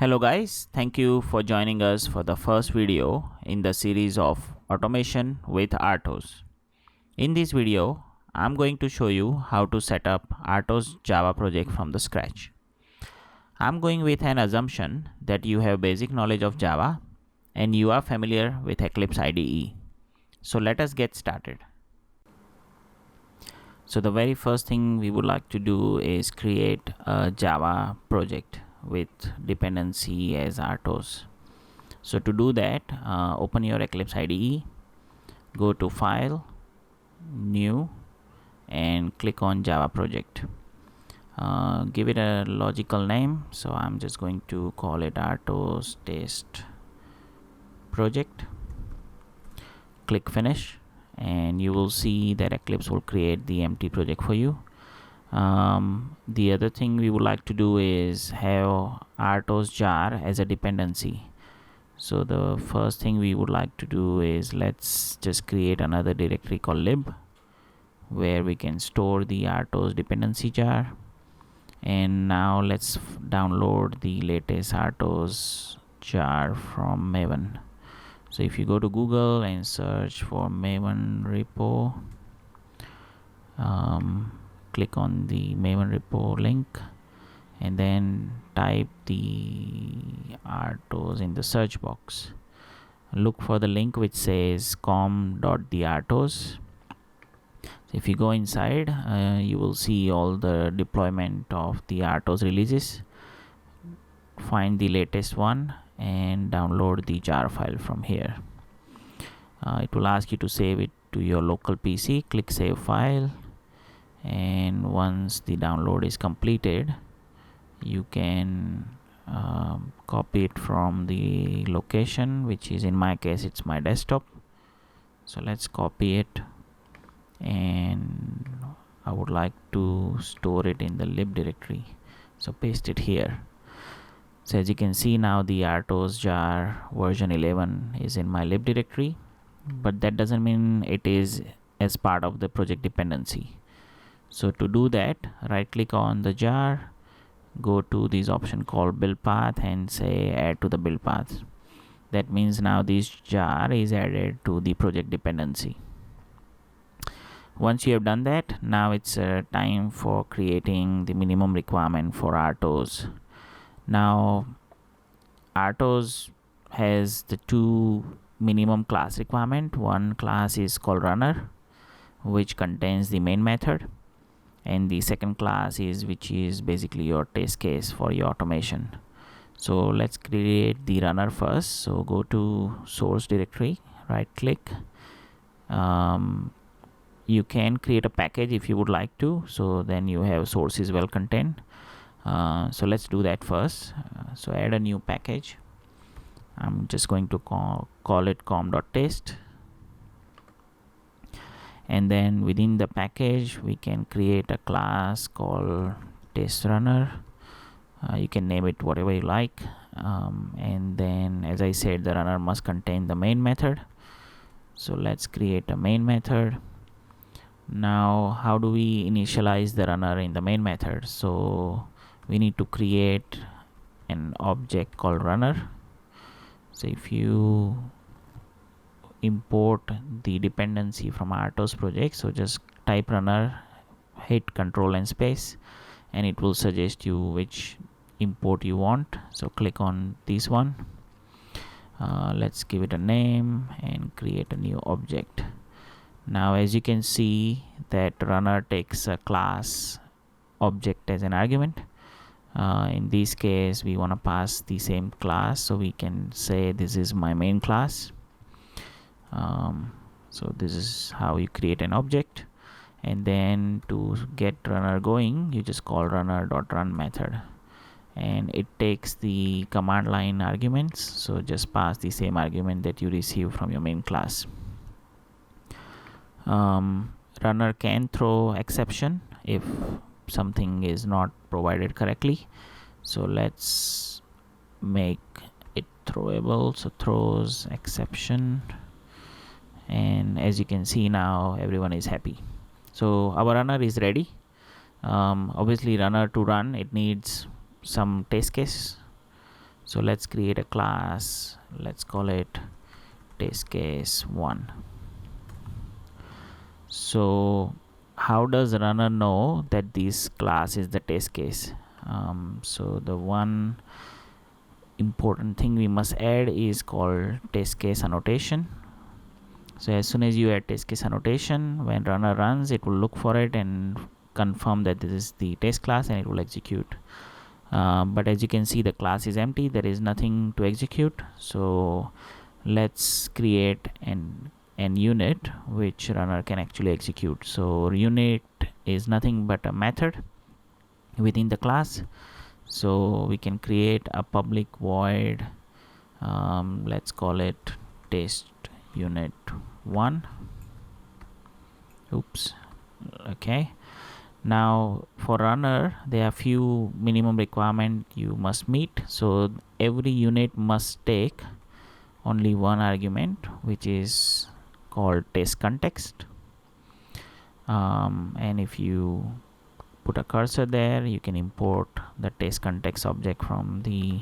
Hello guys, thank you for joining us for the first video in the series of automation with Artos. In this video, I'm going to show you how to set up Artos Java project from the scratch. I'm going with an assumption that you have basic knowledge of Java and you are familiar with Eclipse IDE. So let us get started. So the very first thing we would like to do is create a Java project with dependency as Artos. So to do that, open your Eclipse IDE, go to File, New, and click on Java project. Give it a logical name, so I'm just going to call it Artos test project. Click finish, and you will see that Eclipse will create the empty project for you. The other thing we would like to do is have Artos jar as a dependency. So the first thing we would like to do is let's just create another directory called lib where we can store the Artos dependency jar. And now let's download the latest Artos jar from Maven. So if you go to Google and search for Maven repo, click on the Maven repo link and then type the Artos in the search box. Look for the link which says com.theartos. So if you go inside, you will see all the deployment of the Artos releases. Find the latest one and download the jar file from here. It will ask you to save it to your local PC. Click save file, and once the download is completed, you can copy it from the location, which is in my case it's my desktop. So let's copy it, and I would like to store it in the lib directory, so paste it here. So as you can see now, the Artos jar version 11 is in my lib directory, but that doesn't mean it is as part of the project dependency. So to do that, right click on the jar, go to this option called build path and say add to the build path. That means now this jar is added to the project dependency. Once you have done that, now it's time for creating the minimum requirement for Artos. Now Artos has the two minimum class requirement. One class is called runner, which contains the main method, and the second class is which is basically your test case for your automation. So let's create the runner first. So go to source directory, right click. You can create a package if you would like to, so then you have sources well contained. So let's do that first. So add a new package. I'm just going to call it com.test, and then within the package we can create a class called test runner. You can name it whatever you like, and then as I said, the runner must contain the main method. So let's create a main method. Now how do we initialize the runner in the main method? So we need to create an object called runner. So if you import the dependency from Artos project, so just type runner, hit control and space, and it will suggest you which import you want. So click on this one. Let's give it a name and create a new object. Now as you can see that runner takes a class object as an argument. In this case we want to pass the same class, so we can say this is my main class. So this is how you create an object, and then to get runner going you just call runner.run method, and it takes the command line arguments. So just pass the same argument that you receive from your main class. Runner can throw exception if something is not provided correctly. So let's make it throwable. So throws exception, and as you can see now everyone is happy. So our runner is ready. Obviously runner to run it needs some test case. So let's create a class, let's call it test case 1. So how does runner know that this class is the test case? So the one important thing we must add is called test case annotation. So as soon as you add test case annotation, when runner runs, it will look for it and confirm that this is the test class, and it will execute. But as you can see, the class is empty, there is nothing to execute. So let's create an unit which runner can actually execute. So unit is nothing but a method within the class. So we can create a public void, let's call it test unit 1. Oops. Okay, now for runner there are few minimum requirement you must meet. So every unit must take only one argument, which is called test context. And if you put a cursor there, you can import the test context object from the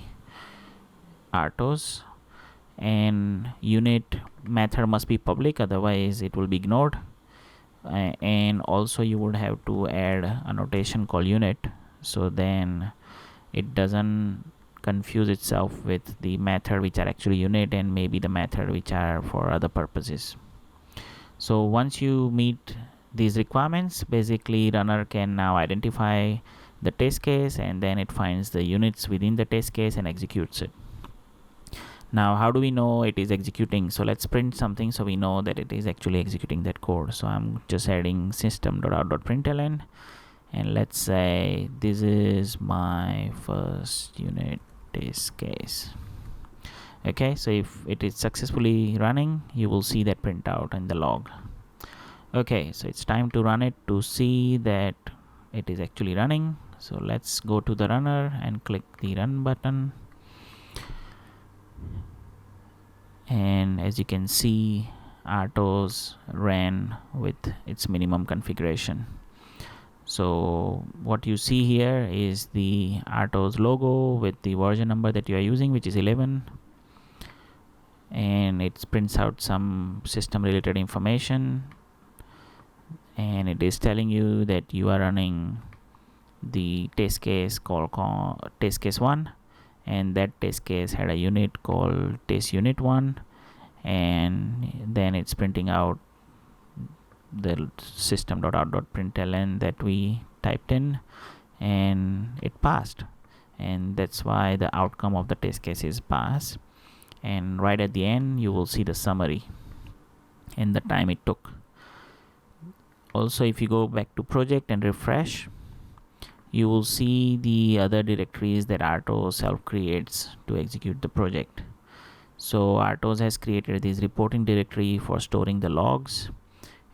Artos. And unit method must be public, otherwise it will be ignored. And also you would have to add a notation called unit, so then it doesn't confuse itself with the method which are actually unit and maybe the method which are for other purposes. So once you meet these requirements, basically runner can now identify the test case, and then it finds the units within the test case and executes it. Now how do we know it is executing? So let's print something so we know that it is actually executing that code. So I'm just adding system.out.println, and let's say this is my first unit test case. Okay, so if it is successfully running, you will see that printout in the log. Okay, so it's time to run it to see that it is actually running. So let's go to the runner and click the run button, and as you can see, Artos ran with its minimum configuration. So what you see here is the Artos logo with the version number that you are using, which is 11, and it prints out some system related information, and it is telling you that you are running the test case called test case 1, and that test case had a unit called test unit 1, and then it's printing out the system.out.println that we typed in, and it passed, and that's why the outcome of the test case is pass. And right at the end you will see the summary and the time it took. Also, if you go back to project and refresh, you will see the other directories that Artos self creates to execute the project. So Artos has created this reporting directory for storing the logs.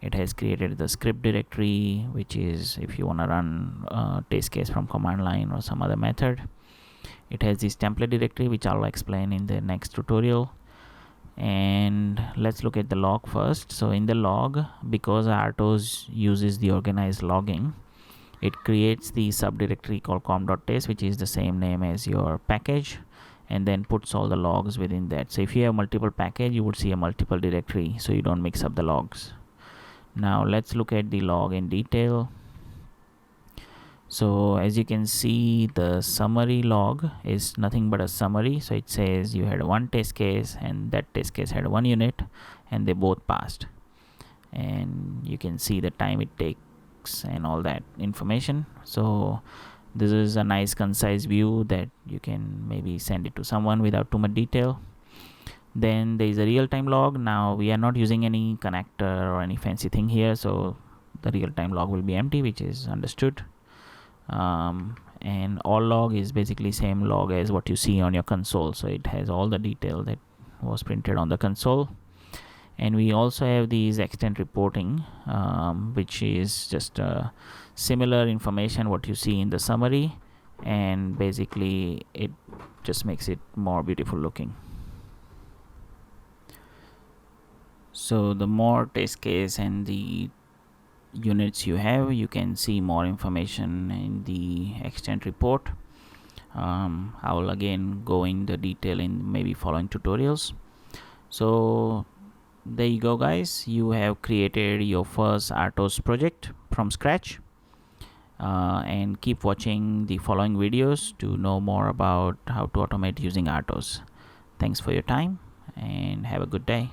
It has created the script directory, which is if you want to run test case from command line or some other method. It has this template directory, which I'll explain in the next tutorial. And let's look at the log first. So in the log, because Artos uses the organized logging, it creates the subdirectory called com.test, which is the same name as your package, and then puts all the logs within that. So if you have multiple package, you would see a multiple directory, so you don't mix up the logs. Now let's look at the log in detail. So as you can see, the summary log is nothing but a summary. So it says you had one test case, and that test case had one unit, and they both passed, and you can see the time it takes and all that information. So this is a nice concise view that you can maybe send it to someone without too much detail. Then there is a real-time log. Now we are not using any connector or any fancy thing here, so the real-time log will be empty, which is understood. And all log is basically same log as what you see on your console, so it has all the detail that was printed on the console. And we also have these extent reporting, which is just similar information what you see in the summary, and basically it just makes it more beautiful looking. So the more test case and the units you have, you can see more information in the extent report. I will again go in the detail in maybe following tutorials. So there you go, guys. You have created your first Artos project from scratch. And keep watching the following videos to know more about how to automate using Artos. Thanks for your time and have a good day.